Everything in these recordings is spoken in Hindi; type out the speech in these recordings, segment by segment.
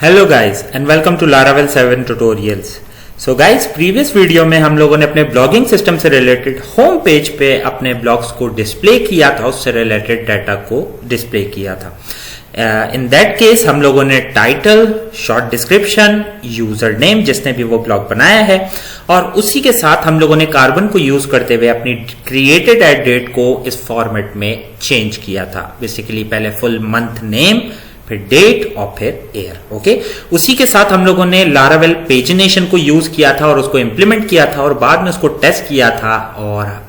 Hello guys and welcome to Laravel 7 tutorials. So guys, previous video में हम लोगों ने अपने ब्लॉगिंग सिस्टम से रिलेटेड होम पेज पे अपने ब्लॉग्स को डिस्प्ले किया था, उससे रिलेटेड डाटा को डिस्प्ले किया था। इन दैट केस हम लोगों ने title, short description, user name जिसने भी वो ब्लॉग बनाया है, और उसी के साथ हम लोगों ने कार्बन को यूज करते हुए अपनी क्रिएटेड एट डेट को इस फॉर्मेट में चेंज किया था। बेसिकली पहले फुल मंथ नेम, फिर डेट और फिर ईयर। ओके, उसी के साथ हम लोगों ने लारावेल पेजिनेशन को यूज किया था और उसको इंप्लीमेंट किया था और बाद में उसको टेस्ट किया था, और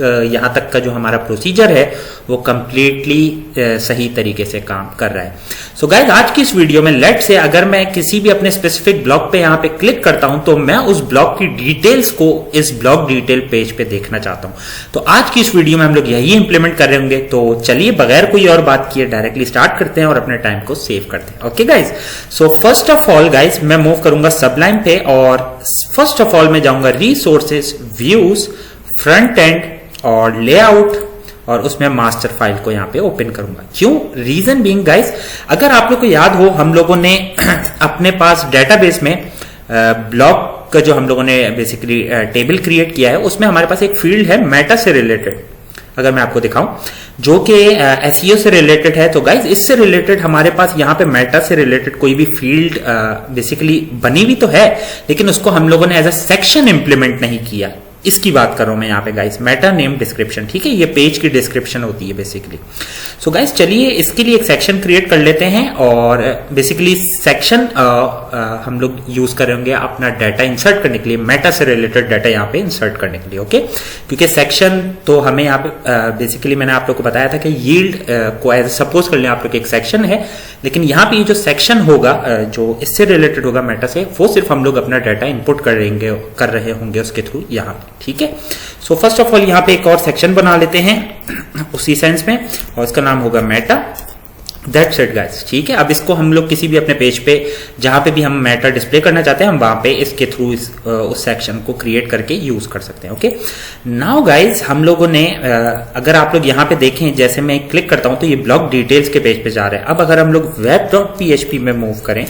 यहां तक का जो हमारा प्रोसीजर है वो कंप्लीटली सही तरीके से काम कर रहा है। सो गाइस, आज की इस वीडियो में लेट से अगर मैं किसी भी अपने स्पेसिफिक ब्लॉग पे यहां पे क्लिक करता हूं तो मैं उस ब्लॉग की डिटेल्स को इस ब्लॉग डिटेल पेज पे देखना चाहता हूं। तो आज की इस वीडियो में हम लोग यही इंप्लीमेंट कर रहे होंगे। तो चलिए बगैर कोई और बात किए डायरेक्टली स्टार्ट करते हैं और अपने टाइम को सेव करते हैं। Okay guys, so first of all guys मैं मूव करूंगा सबलाइन पे और फर्स्ट ऑफ ऑल मैं जाऊंगा रिसोर्सेज, व्यूज, फ्रंट एंड और लेआउट, और उसमें मास्टर फाइल को यहां पे ओपन करूंगा। क्यों? रीजन बीइंग गाइस, अगर आप लोग को याद हो हम लोगों ने अपने पास डेटाबेस में ब्लॉग का जो हम लोगों ने बेसिकली टेबल क्रिएट किया है, उसमें हमारे पास एक फील्ड है मेटा से रिलेटेड। अगर मैं आपको दिखाऊं जो कि एसईओ से रिलेटेड है, तो गाइज इससे रिलेटेड हमारे पास यहाँ पे मेटा से रिलेटेड कोई भी फील्ड बेसिकली बनी हुई तो है, लेकिन उसको हम लोगों ने एज अ सेक्शन इंप्लीमेंट नहीं किया। इसकी बात कर रहा हूं मैं यहाँ पे गाइस, मेटा नेम डिस्क्रिप्शन। ठीक है, ये पेज की डिस्क्रिप्शन होती है बेसिकली। सो गाइस चलिए इसके लिए एक सेक्शन क्रिएट कर लेते हैं, और बेसिकली सेक्शन हम लोग यूज करेंगे अपना डाटा इंसर्ट करने के लिए, मेटा से रिलेटेड डाटा यहाँ पे इंसर्ट करने के लिए। ओके, क्योंकि सेक्शन तो हमें यहाँ पे बेसिकली मैंने आप लोग को बताया था कि यील्ड को एज सपोज कर लें आप लोग एक सेक्शन है, लेकिन यहाँ पे ये जो सेक्शन होगा जो इससे रिलेटेड होगा मेटा से, वो सिर्फ हम लोग अपना डाटा इनपुट कर रहे होंगे उसके थ्रू यहाँ पे। ठीक है, सो फर्स्ट ऑफ ऑल यहाँ पे एक और सेक्शन बना लेते हैं उसी सेंस में, और इसका नाम होगा मेटा। That's it guys. ठीक है, अब इसको हम लोग किसी भी अपने पेज पे जहां पे भी हम मेटा डिस्प्ले करना चाहते हैं, हम वहां पे इसके थ्रू उस सेक्शन को क्रिएट करके यूज कर सकते हैं। ओके, नाउ गाइस हम लोगों ने अगर आप लोग यहाँ पे देखें, जैसे मैं क्लिक करता हूं तो ये ब्लॉग डिटेल्स के पेज पे जा रहा है। अब अगर हम लोग web.php में मूव करें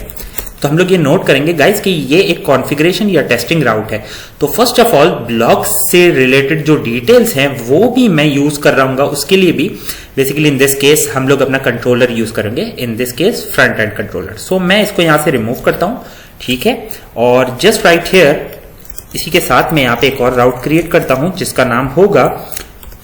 तो हम लोग ये नोट करेंगे गाइस कि ये एक कॉन्फ़िगरेशन या टेस्टिंग राउट है। तो फर्स्ट ऑफ ऑल ब्लॉग से रिलेटेड जो डिटेल्स हैं वो भी मैं यूज कर रहा हूँ, उसके लिए भी बेसिकली इन दिस केस हम लोग अपना कंट्रोलर यूज करेंगे, in this case front end controller. So मैं इसको यहां से रिमूव करता हूं। ठीक है, और जस्ट राइट हियर इसी के साथ मैं यहाँ पे एक और राउट क्रिएट करता हूं जिसका नाम होगा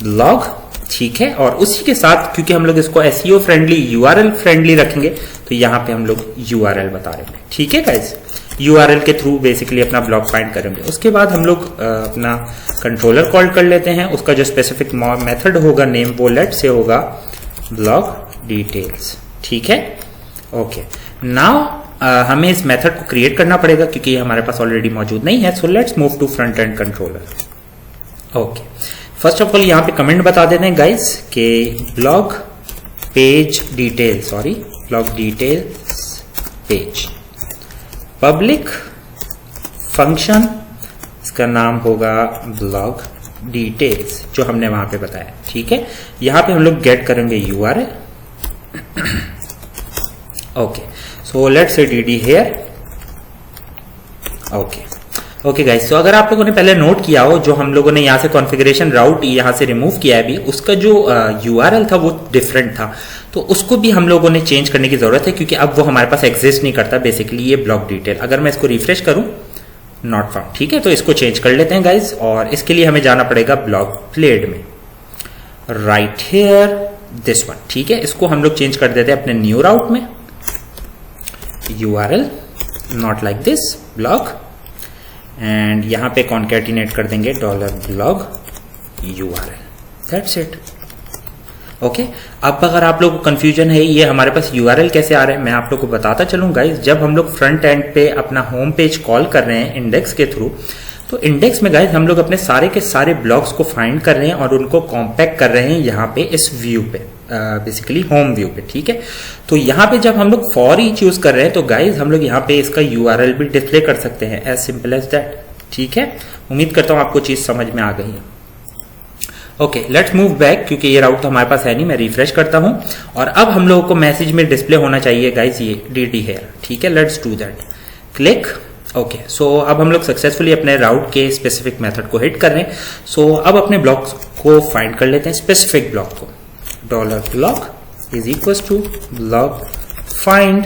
ब्लॉग। ठीक है, और उसी के साथ क्योंकि हम लोग इसको एसईओ फ्रेंडली, यूआरएल फ्रेंडली रखेंगे, तो यहाँ पे हम लोग यूआरएल बता रहे हैं। ठीक है गाइस, यूआरएल के थ्रू बेसिकली अपना ब्लॉग फाइंड करेंगे। उसके बाद हम लोग अपना कंट्रोलर कॉल कर लेते हैं, उसका जो स्पेसिफिक मेथड होगा नेम वो लेट से होगा ब्लॉग डिटेल्स। ठीक है, ओके, नाउ हमें इस मेथड को क्रिएट करना पड़ेगा क्योंकि ये हमारे पास ऑलरेडी मौजूद नहीं है। So let's move to front end controller. Okay, first of all यहाँ पे कमेंट बता देते हैं गाइस कि blog page detail, blog details page public function, इसका नाम होगा ब्लॉग डिटेल्स जो हमने वहां पे बताया। ठीक है, यहां पे हम लोग गेट करेंगे URL. Okay, so let's say dd here. Okay guys, तो अगर आप लोगों ने पहले नोट किया हो, जो हम लोगों ने यहाँ से कॉन्फ़िगरेशन राउट यहाँ से रिमूव किया है अभी, उसका जो यूआरएल था वो डिफरेंट था, तो उसको भी हम लोगों ने चेंज करने की जरूरत है क्योंकि अब वो हमारे पास एग्जिस्ट नहीं करता बेसिकली ये ब्लॉग डिटेल। अगर मैं इसको रिफ्रेश करूं, नॉट फाउंड। ठीक है, तो इसको चेंज कर लेते हैं गाइस, और इसके लिए हमें जाना पड़ेगा ब्लॉग प्लेड में, राइट हियर दिस वन। ठीक है, इसको हम लोग चेंज कर देते हैं अपने न्यू राउट में, URL not like this blog, and यहां पे कॉन्कैटिनेट कर देंगे $blog URL। That's it. Okay, अब अगर आप लोगों को कंफ्यूजन है ये हमारे पास यूआरएल कैसे आ रहा है, मैं आप लोगों को बताता चलूं गाइस। जब हम लोग फ्रंट एंड पे अपना होम पेज कॉल कर रहे हैं इंडेक्स के थ्रू, तो इंडेक्स में गाइस हम लोग अपने सारे के सारे ब्लॉग्स को फाइंड कर रहे हैं और उनको कॉम्पैक्ट कर रहे हैं यहाँ पे इस व्यू पे, बेसिकली होम व्यू पे। ठीक है, तो यहाँ पे जब हम लोग फॉर ईच यूज कर रहे हैं तो गाइज हम लोग यहाँ पे इसका यूआरएल भी डिस्प्ले कर सकते हैं, एज सिंपल एज दैट। ठीक है, उम्मीद करता हूं आपको चीज समझ में आ गई है। ओके, लेट्स मूव बैक, क्योंकि ये राउट तो हमारे पास है नहीं, मैं रिफ्रेश करता हूं। और अब हम लोगों को मैसेज में डिस्प्ले होना चाहिए गाइस ये dd हेयर, ठीक है। Let's do that, click. Okay, so अब हम लोग सक्सेसफुली अपने राउट के स्पेसिफिक मेथड को हिट कर रहे हैं। सो अब अपने ब्लॉक को फाइंड कर लेते हैं, स्पेसिफिक ब्लॉक को। $block is equal to block find,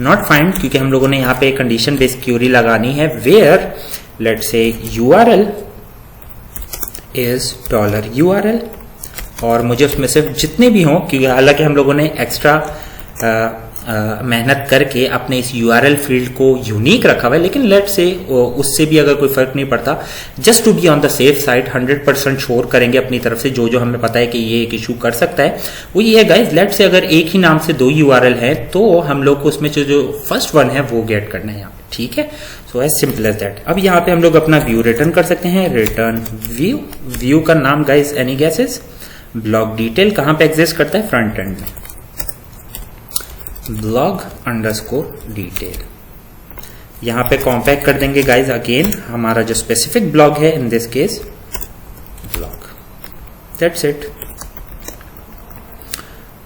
not find, क्योंकि हम लोगों ने यहाँ पे कंडीशन बेस्ड क्यूरी लगानी है, where let's say URL is $URL, और मुझे उसमें से जितने भी हों, क्योंकि हालांकि हम लोगों ने एक्स्ट्रा मेहनत करके अपने इस URL फील्ड को यूनिक रखा हुआ है, लेकिन लेट से उससे भी अगर कोई फर्क नहीं पड़ता, just to be on the safe side 100% sure करेंगे अपनी तरफ से जो हमें पता है कि ये एक इशू कर सकता है। वो ये है गाइज, लेट से अगर एक ही नाम से 2 URL है तो हम लोग को उसमें जो फर्स्ट वन है वो गेट करना है यहाँ पे, ठीक है। So as simple as that. अब यहाँ पे हम लोग अपना व्यू रिटर्न कर सकते हैं, रिटर्न व्यू। व्यू का नाम guys any guesses? Block detail कहाँ पे एग्जिस्ट करता है? फ्रंट एंड में, ब्लॉग अंडरस्कोर डिटेल। यहां पे कॉम्पैक्ट कर देंगे गाइज अगेन हमारा जो स्पेसिफिक ब्लॉग है, इन this case blog, that's it.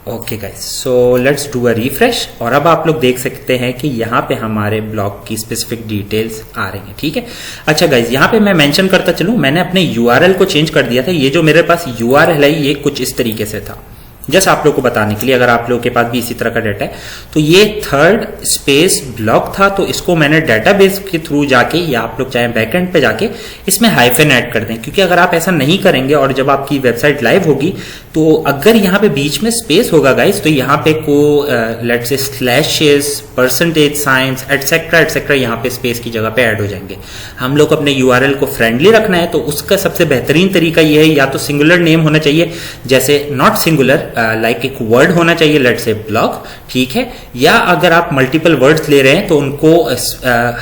Okay guys, so let's do a refresh, और अब आप लोग देख सकते हैं कि यहाँ पे हमारे ब्लॉग की स्पेसिफिक डिटेल्स आ रही हैं, ठीक है। अच्छा गाइज, यहाँ पे मैं मेंशन करता चलूं, मैंने अपने URL को चेंज कर दिया था। ये जो मेरे पास URL है ये कुछ इस तरीके से था, जस्ट आप लोग को बताने के लिए, अगर आप लोगों के पास भी इसी तरह का डाटा है। तो ये थर्ड स्पेस ब्लॉक था, तो इसको मैंने डेटाबेस के थ्रू जाके, या आप लोग चाहे बैकएंड पे जाके इसमें हाइफन ऐड कर दें, क्योंकि अगर आप ऐसा नहीं करेंगे और जब आपकी वेबसाइट लाइव होगी तो अगर यहाँ पे बीच में स्पेस होगा गाइस, तो यहाँ पे को लेट से slashes, percentage science, etcetera etcetera यहाँ पे स्पेस की जगह पे ऐड हो जाएंगे। हम लोग अपने URL को फ्रेंडली रखना है, तो उसका सबसे बेहतरीन तरीका ये है, या तो सिंगुलर नेम होना चाहिए, जैसे नॉट सिंगुलर, लाइक एक वर्ड होना चाहिए, लेट्स से ब्लॉग, ठीक है। या अगर आप मल्टीपल वर्ड्स ले रहे हैं तो उनको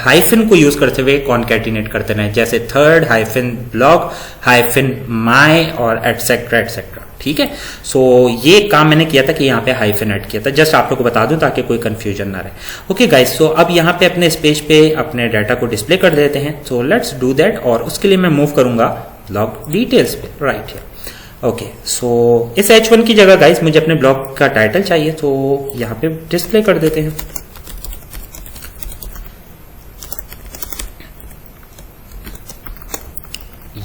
हाइफन को यूज करते हुए कॉन्कैटिनेट करते रहें, जैसे third hyphen blog hyphen my और एटसेट्रा एटसेट्रा, ठीक है। सो ये काम मैंने किया था कि यहाँ पे हाइफन ऐड किया था, जस्ट आप लोग को बता दूं ताकि कोई कंफ्यूजन ना रहे। ओके गाइस, सो अब यहाँ पे अपने इस पेज पे अपने डाटा को डिस्प्ले कर देते हैं। सो लेट्स डू दैट, और उसके लिए मैं मूव करूंगा ब्लॉग डिटेल्स पे, राइट हियर। ओके, सो इस H1 की जगह गाइस मुझे अपने ब्लॉग का टाइटल चाहिए, तो यहाँ पे डिस्प्ले कर देते हैं।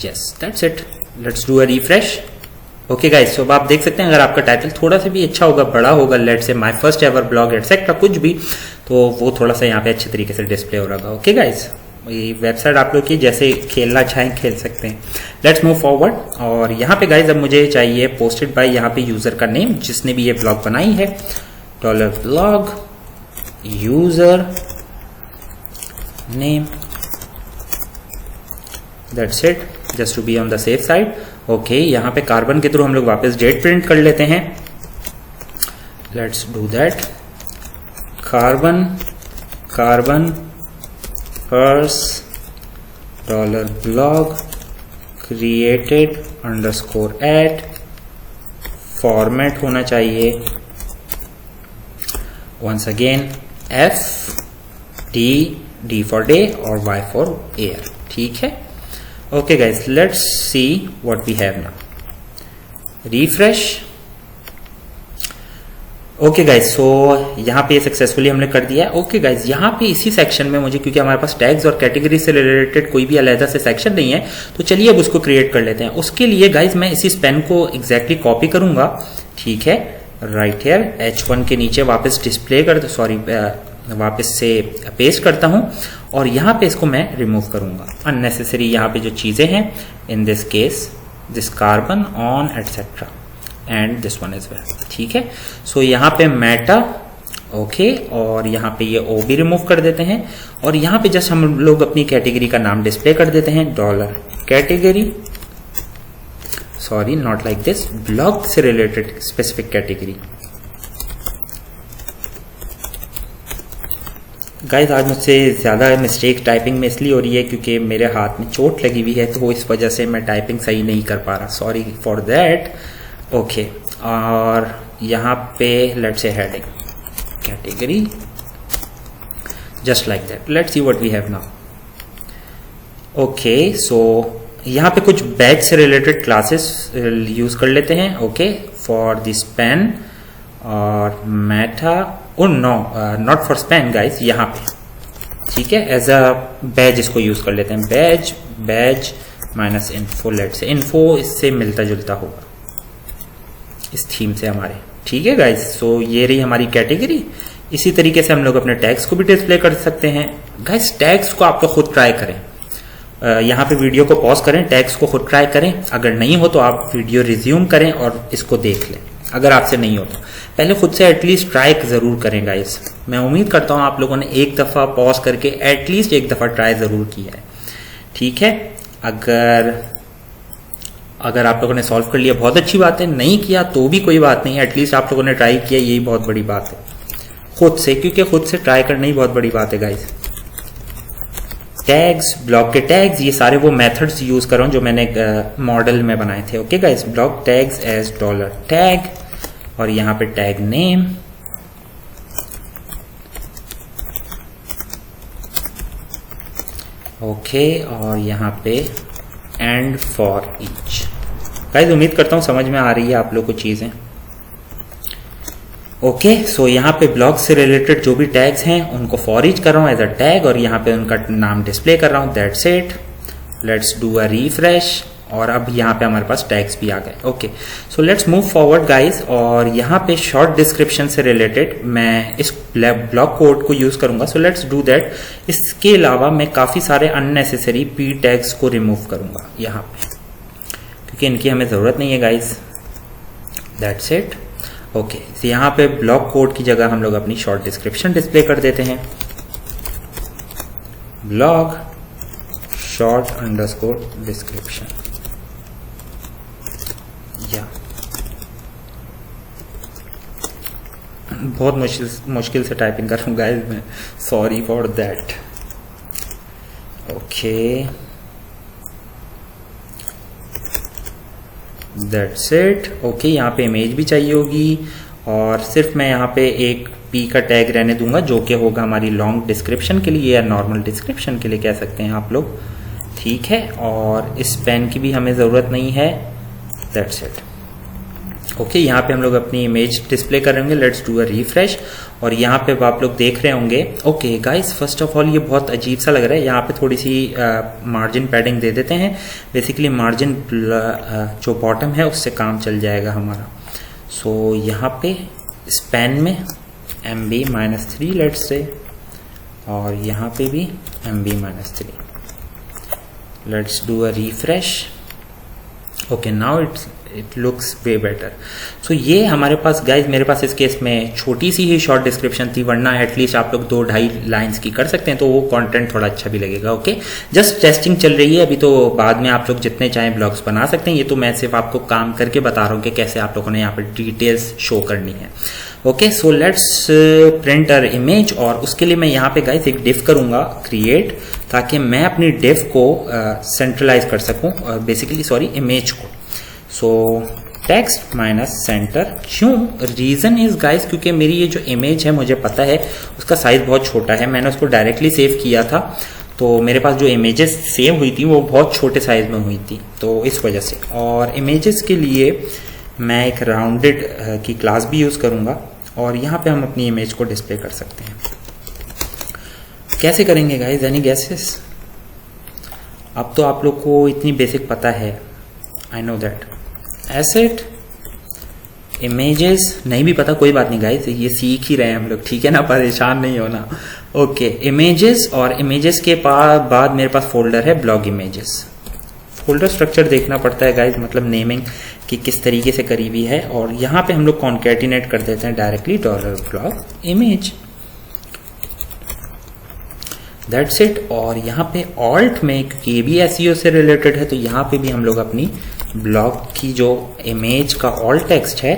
Yes, that's it, let's do a refresh. Okay guys, so अब आप देख सकते हैं अगर आपका टाइटल थोड़ा सा भी अच्छा होगा, बड़ा होगा, let's say my first ever blog etcetera कुछ भी, तो वो थोड़ा सा यहाँ पे अच्छे तरीके से डिस्प्ले हो रहा होगा। ओके गाइस, ये वेबसाइट आप लोग की जैसे खेलना चाहें खेल सकते हैं। लेट्स मूव फॉरवर्ड, और यहाँ पे गाइज अब मुझे चाहिए पोस्टेड बाय, यहाँ पे यूजर का नेम जिसने भी ये ब्लॉग बनाई है, $blog user name, that's it, just to be on the safe side. Okay, यहाँ पे कार्बन के थ्रू हम लोग वापस डेट प्रिंट कर लेते हैं, let's do that. Carbon purse $blog created _at, format होना चाहिए once again D for day और Y for air, ठीक है। Okay guys, let's see what we have now. Refresh. Okay guys, so यहाँ पे सक्सेसफुली हमने कर दिया है। ओके गाइज, यहाँ पे इसी सेक्शन में मुझे, क्योंकि हमारे पास टैग्स और कैटेगरी से रिलेटेड कोई भी अलग से सेक्शन नहीं है, तो चलिए अब उसको क्रिएट कर लेते हैं। उसके लिए गाइज मैं इसी स्पेन को एग्जैक्टली कॉपी करूंगा, ठीक है, राइट हियर H1 के नीचे वापस डिस्प्ले कर, सॉरी वापस से पेस्ट करता हूं, और यहाँ पे इसको मैं रिमूव करूंगा अननेसेसरी यहाँ पे जो चीजें हैं, इन this case this carbon on etcetera and this one is well, ठीक है। सो यहाँ पे मेटा, ओके, और यहाँ पे ये ओ भी रिमूव कर देते हैं, और यहाँ पे जस्ट हम लोग अपनी कैटेगरी का नाम डिस्प्ले कर देते हैं, $category, sorry not like this, blog से रिलेटेड स्पेसिफिक कैटेगरी। गाइस, आज मुझसे ज़्यादा मिस्टेक टाइपिंग में इसलिए हो रही है क्योंकि मेरे हाथ में चोट लगी हुई है, तो इस वजह से मैं टाइपिंग सही नहीं कर पा रहा, सॉरी फॉर दैट। ओके, और यहाँ पे let's say heading category, just like that. Let's see what we have now. Okay, so यहाँ पे कुछ बैच से रिलेटेड क्लासेस यूज कर लेते हैं। ओके, फॉर द स्पैन और मेटा और no not for span guys, यहाँ पे ठीक है एज अ बैच इसको यूज कर लेते हैं। बैच माइनस इन्फो, लेट से इन्फो इससे मिलता जुलता होगा इस थीम से हमारे, ठीक है गाइस। सो ये रही हमारी कैटेगरी। इसी तरीके से हम लोग अपने टैग्स को भी डिस्प्ले कर सकते हैं गाइस। टैग्स को आप लोग खुद ट्राई करें, यहाँ पे वीडियो को पॉज करें, टैग्स को खुद ट्राई करें। अगर नहीं हो तो आप वीडियो रिज्यूम करें और इसको देख लें। अगर आपसे नहीं हो तो पहले खुद से एटलीस्ट ट्राई जरूर करें गाइस। मैं उम्मीद करता हूं आप लोगों ने एक दफा पॉज करके एटलीस्ट एक दफा ट्राई जरूर किया है, ठीक है। अगर आप लोगों ने सॉल्व कर लिया बहुत अच्छी बात है, नहीं किया तो भी कोई बात नहीं, एटलीस्ट आप लोगों ने ट्राई किया, यही बहुत बड़ी बात है खुद से, क्योंकि खुद से ट्राई करना ही बहुत बड़ी बात है गाइस। टैग्स, ब्लॉक के टैग्स, ये सारे वो मेथड्स यूज कर रहा हूं जो मैंने मॉडल में बनाए थे। Okay guys, block tags as $टैग और यहाँ पे टैग नेम, ओके, और यहाँ पे एंड फॉर ईच। गाइस उम्मीद करता हूं समझ में आ रही है आप लोग को चीजें। ओके, सो यहाँ पे ब्लॉक से रिलेटेड जो भी टैग्स हैं उनको फॉर ईच कर रहा हूँ एज अ टैग और यहाँ पे उनका नाम डिस्प्ले कर रहा हूँ। That's it, let's do a refresh और अब यहाँ पे हमारे पास टैग्स भी आ गए। Okay, so let's move forward guys. और यहाँ पे शॉर्ट डिस्क्रिप्शन से रिलेटेड मैं इस ब्लॉक कोड को यूज करूंगा। So let's do that. इसके अलावा मैं काफी सारे अननेसेसरी पी टैग्स को रिमूव करूंगा यहाँ पे, क्योंकि इनकी हमें जरूरत नहीं है गाइस। That's it. ओके, तो यहाँ पे ब्लॉक कोड की जगह हम लोग अपनी शॉर्ट डिस्क्रिप्शन डिस्प्ले कर देते हैं। ब्लॉग शॉर्ट अंडरस्कोर डिस्क्रिप्शन, या बहुत मुश्किल से टाइपिंग कर रहा हूँ गाइस मैं, sorry for that. Okay, that's it. Okay, यहाँ पे इमेज भी चाहिए होगी और सिर्फ मैं यहाँ पे एक पी का टैग रहने दूंगा जो कि होगा हमारी लॉन्ग डिस्क्रिप्शन के लिए या नॉर्मल डिस्क्रिप्शन के लिए कह सकते हैं आप लोग, ठीक है। और इस पेन की भी हमें ज़रूरत नहीं है। That's it. ओके, यहाँ पे हम लोग अपनी इमेज डिस्प्ले करेंगे। लेट्स डू अ रिफ्रेश और यहाँ पे आप लोग देख रहे होंगे। Okay guys, first of all ये बहुत अजीब सा लग रहा है, यहाँ पे थोड़ी सी मार्जिन पैडिंग दे देते हैं। बेसिकली मार्जिन जो बॉटम है उससे काम चल जाएगा हमारा। सो यहाँ पे स्पैन में MB-3 लेट्स से, और यहाँ पे भी MB-3। Let's do a refresh. Okay, now it looks way better. So ये हमारे पास गाइज, मेरे पास इस केस में छोटी सी ही शॉर्ट डिस्क्रिप्शन थी, वरना एटलीस्ट आप लोग 2-2.5 लाइंस की कर सकते हैं तो वो कंटेंट थोड़ा अच्छा भी लगेगा। ओके, जस्ट टेस्टिंग चल रही है अभी, तो बाद में आप लोग जितने चाहें ब्लॉग्स बना सकते हैं। ये तो मैं सिर्फ आपको काम करके बता रहा हूँ कि कैसे आप लोगों ने यहाँ पर डिटेल्स शो करनी है। Okay, so let's print uh image और उसके लिए मैं यहाँ पे गाइज एक डिफ करूंगा क्रिएट, ताकि मैं अपनी डिफ को सेंट्रलाइज कर सकूं, बेसिकली सॉरी इमेज को। सो टेक्स्ट माइनस सेंटर, क्यों? रीजन इज गाइस क्योंकि मेरी ये जो इमेज है मुझे पता है उसका साइज बहुत छोटा है, मैंने उसको डायरेक्टली सेव किया था तो मेरे पास जो इमेजेस सेव हुई थी वो बहुत छोटे साइज में हुई थी, तो इस वजह से। और इमेजेस के लिए मैं एक राउंडेड की क्लास भी यूज करूंगा और यहाँ पे हम अपनी इमेज को डिस्प्ले कर सकते हैं। कैसे करेंगे गाइस, एनी गेसेस? अब तो आप लोग को इतनी बेसिक पता है, I know that. Asset, images नहीं भी पता कोई बात नहीं गाइस, ये सीख ही रहे हैं हम लोग, ठीक है ना, परेशान नहीं होना। ओके, इमेजेस, और इमेजेस के बाद मेरे पास फोल्डर है ब्लॉग इमेजेस। फोल्डर स्ट्रक्चर देखना पड़ता है गाइस, मतलब नेमिंग कि किस तरीके से करीबी है, और यहाँ पे हम लोग कॉन्केटिनेट कर देते हैं directly $blog image. That's it. और यहाँ पे ऑल्ट में के भी एसईओ से रिलेटेड है, तो यहाँ पे भी हम लोग अपनी ब्लॉग की जो इमेज का ऑल्ट टेक्स्ट है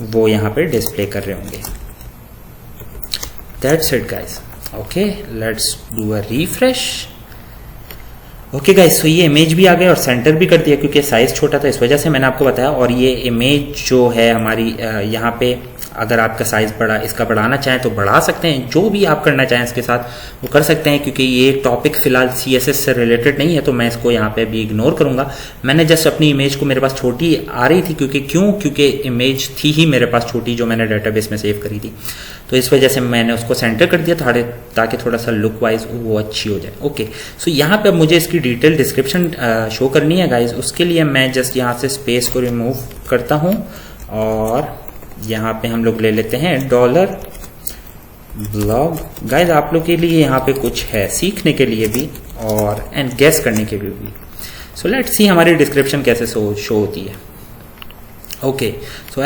वो यहाँ पे डिस्प्ले कर रहे होंगे। That's it guys. Okay, let's do a refresh. Okay guys, तो ये इमेज भी आ गया और सेंटर भी कर दिया क्योंकि साइज छोटा था, इस वजह से मैंने आपको बताया। और ये इमेज जो है हमारी यहाँ पे अगर आपका साइज बड़ा इसका बढ़ाना चाहें तो बढ़ा सकते हैं, जो भी आप करना चाहें इसके साथ वो कर सकते हैं, क्योंकि ये टॉपिक फिलहाल CSS से रिलेटेड नहीं है तो मैं इसको यहाँ पे भी इग्नोर करूंगा। मैंने जस्ट अपनी इमेज को, मेरे पास छोटी आ रही थी क्योंकि इमेज थी ही मेरे पास छोटी जो मैंने डेटाबेस में सेव करी थी, तो इस वजह से मैंने उसको सेंटर कर दिया ताकि थोड़ा सा लुक वाइज वो अच्छी हो जाए। ओके, सो यहाँ पे मुझे इसकी डिटेल डिस्क्रिप्शन शो करनी है गाइज। उसके लिए मैं जस्ट यहाँ से स्पेस को रिमूव करता हूँ और यहाँ पे हम लोग ले लेते हैं $blog। गाइज आप लोग के लिए यहाँ पे कुछ है सीखने के लिए भी और एंड गेस करने के लिए भी। सो लेट्स सी हमारी डिस्क्रिप्शन कैसे शो होती है। Okay, so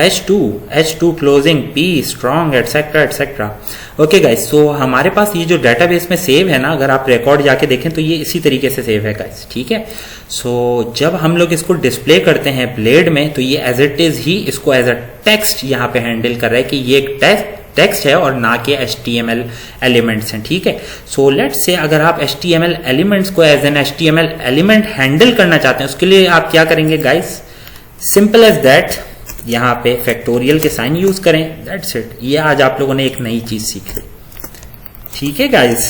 H2 closing P strong etcetera etcetera. Okay guys, so हमारे पास ये जो डेटाबेस में सेव है ना, अगर आप रिकॉर्ड जाके देखें तो ये इसी तरीके से सेव है गाइज, ठीक है। सो जब हम लोग इसको डिस्प्ले करते हैं ब्लेड में तो ये एज इट इज ही इसको एज अ टेक्स्ट यहाँ पे हैंडल कर रहा है कि ये एक टेक्स्ट है और ना कि HTML एलिमेंट्स हैं, ठीक है। सो लेट्स से अगर आप HTML एलिमेंट्स को as an HTML element handle करना चाहते हैं, उसके लिए आप क्या करेंगे गाइज, सिंपल एज दैट, यहाँ पे फैक्टोरियल के साइन यूज करें, दैट्स इट। ये आज आप लोगों ने एक नई चीज सीख ली, ठीक है गाइज।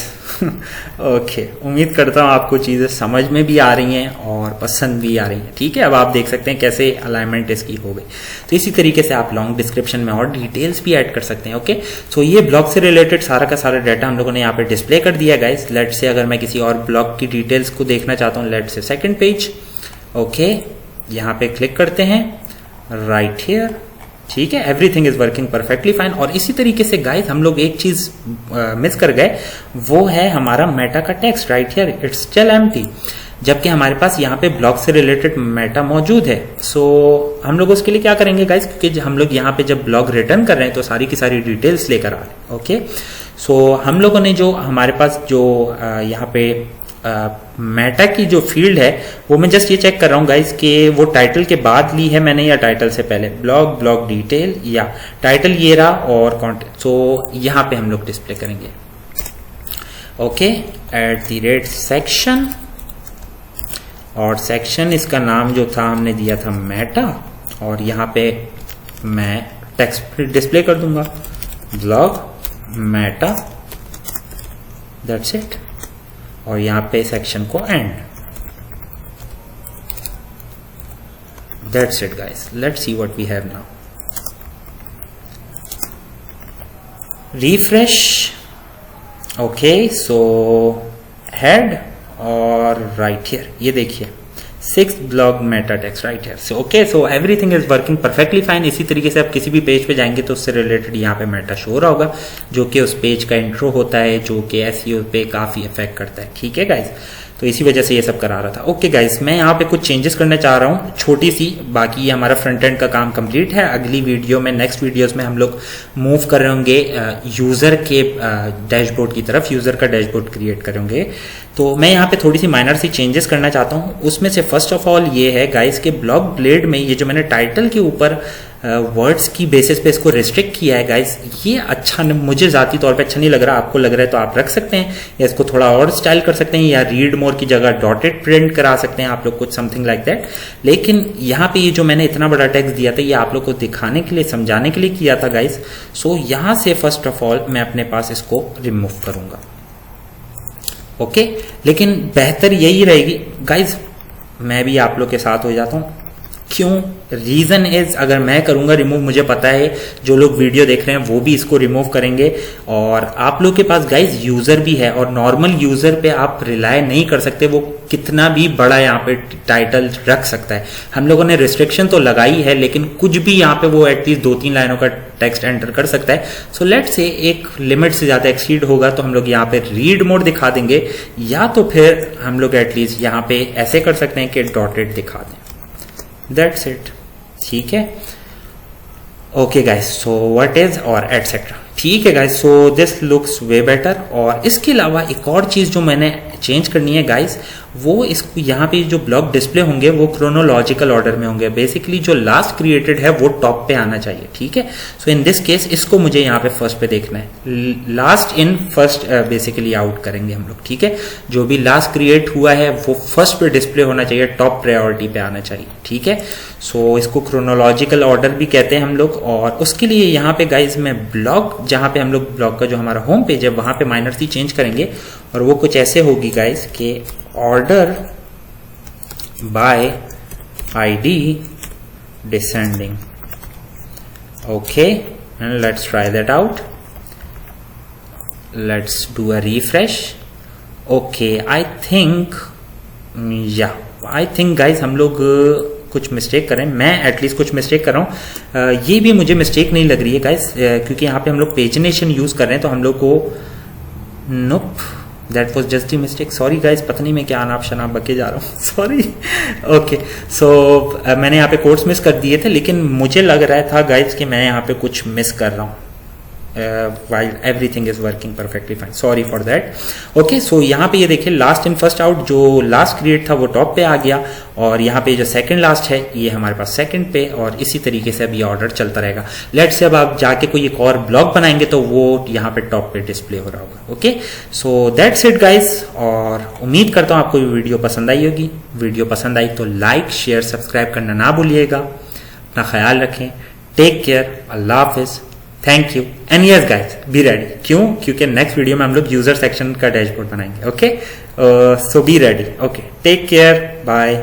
ओके, उम्मीद करता हूँ आपको चीजें समझ में भी आ रही हैं और पसंद भी आ रही हैं, ठीक है। अब आप देख सकते हैं कैसे अलाइनमेंट इसकी हो गई। तो इसी तरीके से आप लॉन्ग डिस्क्रिप्शन में और डिटेल्स भी ऐड कर सकते हैं। ओके, सो ये ब्लॉग से रिलेटेड सारा का सारा डाटा हम लोगों ने यहाँ पे डिस्प्ले कर दिया गाइज। लेट से अगर मैं किसी और ब्लॉग की डिटेल्स को देखना चाहता हूँ, लेट से सेकेंड पेज। ओके, यहाँ पे क्लिक करते हैं, राइट हियर, ठीक है। Everything is working perfectly fine. और इसी तरीके से गाइस हम लोग एक चीज मिस कर गए, वो है हमारा मेटा का text, right here it's still empty, जबकि हमारे पास यहाँ पे ब्लॉग से रिलेटेड मेटा मौजूद है। सो हम लोग उसके लिए क्या करेंगे गाइस, क्योंकि हम लोग यहाँ पे जब ब्लॉग रिटर्न कर रहे हैं तो सारी की सारी डिटेल्स लेकर आ रहे हैं। ओके, सो हम लोगों ने जो हमारे पास जो यहाँ पे मेटा की जो फील्ड है वो मैं जस्ट ये चेक कर रहा हूँ गाइस कि वो टाइटल के बाद ली है मैंने या टाइटल से पहले, ब्लॉग डिटेल या टाइटल ये रहा और कंटेंट। सो यहाँ पे हम लोग डिस्प्ले करेंगे। ओके, @सेक्शन, और सेक्शन इसका नाम जो था हमने दिया था मेटा, और यहाँ पे मैं टेक्स्ट डिस्प्ले कर दूंगा ब्लॉग मेटा, दैट्स इट। और यहाँ पे सेक्शन को end, that's it guys. Let's see what we have now. Refresh. Okay, so head और राइट हियर ये देखिए 6 blog meta text right here. So okay, so everything is working perfectly fine. इसी तरीके से आप किसी भी पेज पे जाएंगे तो उससे रिलेटेड यहाँ पे मेटा शो हो रहा होगा, जो कि उस पेज का इंट्रो होता है, जो कि SEO पे काफी इफेक्ट करता है, ठीक है गाइज। तो इसी वजह से ये सब करा रहा था। ओके गाइज, मैं यहाँ पे कुछ चेंजेस करना चाह रहा हूँ छोटी सी, बाकी ये हमारा फ्रंट एंड का काम कंप्लीट है। अगली वीडियो में, नेक्स्ट वीडियोस में हम लोग मूव कर रहे होंगे यूजर के डैशबोर्ड की तरफ, यूजर का डैशबोर्ड क्रिएट करेंगे। तो मैं यहाँ पे थोड़ी सी माइनर सी चेंजेस करना चाहता हूँ। उसमें से फर्स्ट ऑफ ऑल ये है गाइस कि ब्लॉग ब्लेड में ये जो मैंने टाइटल के ऊपर वर्ड्स की बेसिस पे इसको रिस्ट्रिक्ट किया है गाइस, ये अच्छा मुझे जाती तौर पे अच्छा नहीं लग रहा। आपको लग रहा है तो आप रख सकते हैं या इसको थोड़ा और स्टाइल कर सकते हैं, या रीड मोर की जगह डॉटेड प्रिंट करा सकते हैं आप लोग, कुछ समथिंग लाइक दैट। लेकिन यहाँ पे ये जो मैंने इतना बड़ा टेक्स्ट दिया था ये आप लोग को दिखाने के लिए, समझाने के लिए किया था गाइस। सो यहाँ से फर्स्ट ऑफ ऑल मैं अपने पास इसको रिमूव करूंगा। ओके, लेकिन बेहतर यही रहेगी गाइज, मैं भी आप लोग के साथ हो जाता हूँ। क्यों? रीजन इज, अगर मैं करूंगा रिमूव, मुझे पता है जो लोग वीडियो देख रहे हैं वो भी इसको रिमूव करेंगे, और आप लोग के पास गाइज यूजर भी है, और नॉर्मल यूजर पे आप रिलाय नहीं कर सकते, वो कितना भी बड़ा यहाँ पे टाइटल रख सकता है। हम लोगों ने रिस्ट्रिक्शन तो लगाई है, लेकिन कुछ भी यहाँ पे वो एटलीस्ट 2-3 लाइनों का टेक्स्ट एंटर कर सकता है। सो लेट्स से एक लिमिट से ज्यादा एक्सीड होगा तो हम लोग यहाँ पे रीड मोड दिखा देंगे, या तो फिर हम लोग एटलीस्ट यहाँ पे ऐसे कर सकते हैं कि डॉटेड दिखा दें, दैट्स इट, ठीक है। Okay guys, so what is और एटसेट्रा, ठीक है guys. So this looks way better. और इसके अलावा एक और चीज जो मैंने चेंज करनी है गाइस, वो इसको यहाँ पे जो ब्लॉक डिस्प्ले होंगे वो क्रोनोलॉजिकल ऑर्डर में होंगे। बेसिकली जो लास्ट क्रिएटेड है वो टॉप पे आना चाहिए, ठीक है। सो इन दिस केस इसको मुझे यहाँ पे फर्स्ट पे देखना है, last in first basically out करेंगे हम लोग, ठीक है। जो भी लास्ट क्रिएट हुआ है वो फर्स्ट पे डिस्प्ले होना चाहिए, टॉप प्रायोरिटी पे आना चाहिए, ठीक है। सो इसको क्रोनोलॉजिकल ऑर्डर भी कहते हैं हम लोग। और उसके लिए यहाँ पे गाइज मैं ब्लॉक, जहाँ पे हम लोग ब्लॉक का जो हमारा होम पेज है वहां पे माइनर सी चेंज करेंगे और वो कुछ ऐसे होगी गाइज के order by ID descending. Okay, and let's try that out, let's do a refresh. Okay, I think guys हम लोग कुछ मिस्टेक करें, मैं एटलीस्ट कुछ मिस्टेक कर रहा हूं। ये भी मुझे मिस्टेक नहीं लग रही है गाइस, क्योंकि यहाँ पे हम लोग पेजिनेशन यूज कर रहे हैं तो हम लोग को nope, that was just a mistake, sorry guys. पता नहीं मैं क्या अनाप शनाप बके जा रहा हूँ, सॉरी। ओके, सो मैंने यहाँ पे कोड्स मिस कर दिए थे, लेकिन मुझे लग रहा था गाइस कि मैं यहाँ पे कुछ मिस कर रहा हूँ while everything is working perfectly fine, sorry for that. Okay, so यहाँ पे ये देखिए लास्ट इन फर्स्ट आउट, जो लास्ट क्रिएट था वो टॉप पे आ गया और यहाँ पे जो सेकंड लास्ट है ये हमारे पास सेकंड पे, और इसी तरीके से अभी ऑर्डर चलता रहेगा। लेट्स से अब आप जाके कोई एक और ब्लॉक बनाएंगे तो वो यहाँ पे टॉप पे डिस्प्ले हो रहा होगा। Okay, so that's it guys, और उम्मीद करता हूँ आपको ये वीडियो पसंद आई होगी। वीडियो पसंद आई तो लाइक शेयर सब्सक्राइब करना ना भूलिएगा। अपना ख्याल रखें, टेक केयर, अल्लाह हाफिज, thank you. And yes guys, be ready. क्यों? क्योंकि नेक्स्ट वीडियो में हम लोग यूजर सेक्शन का डैशबोर्ड बनाएंगे। Okay, so be ready. Okay, take care, bye.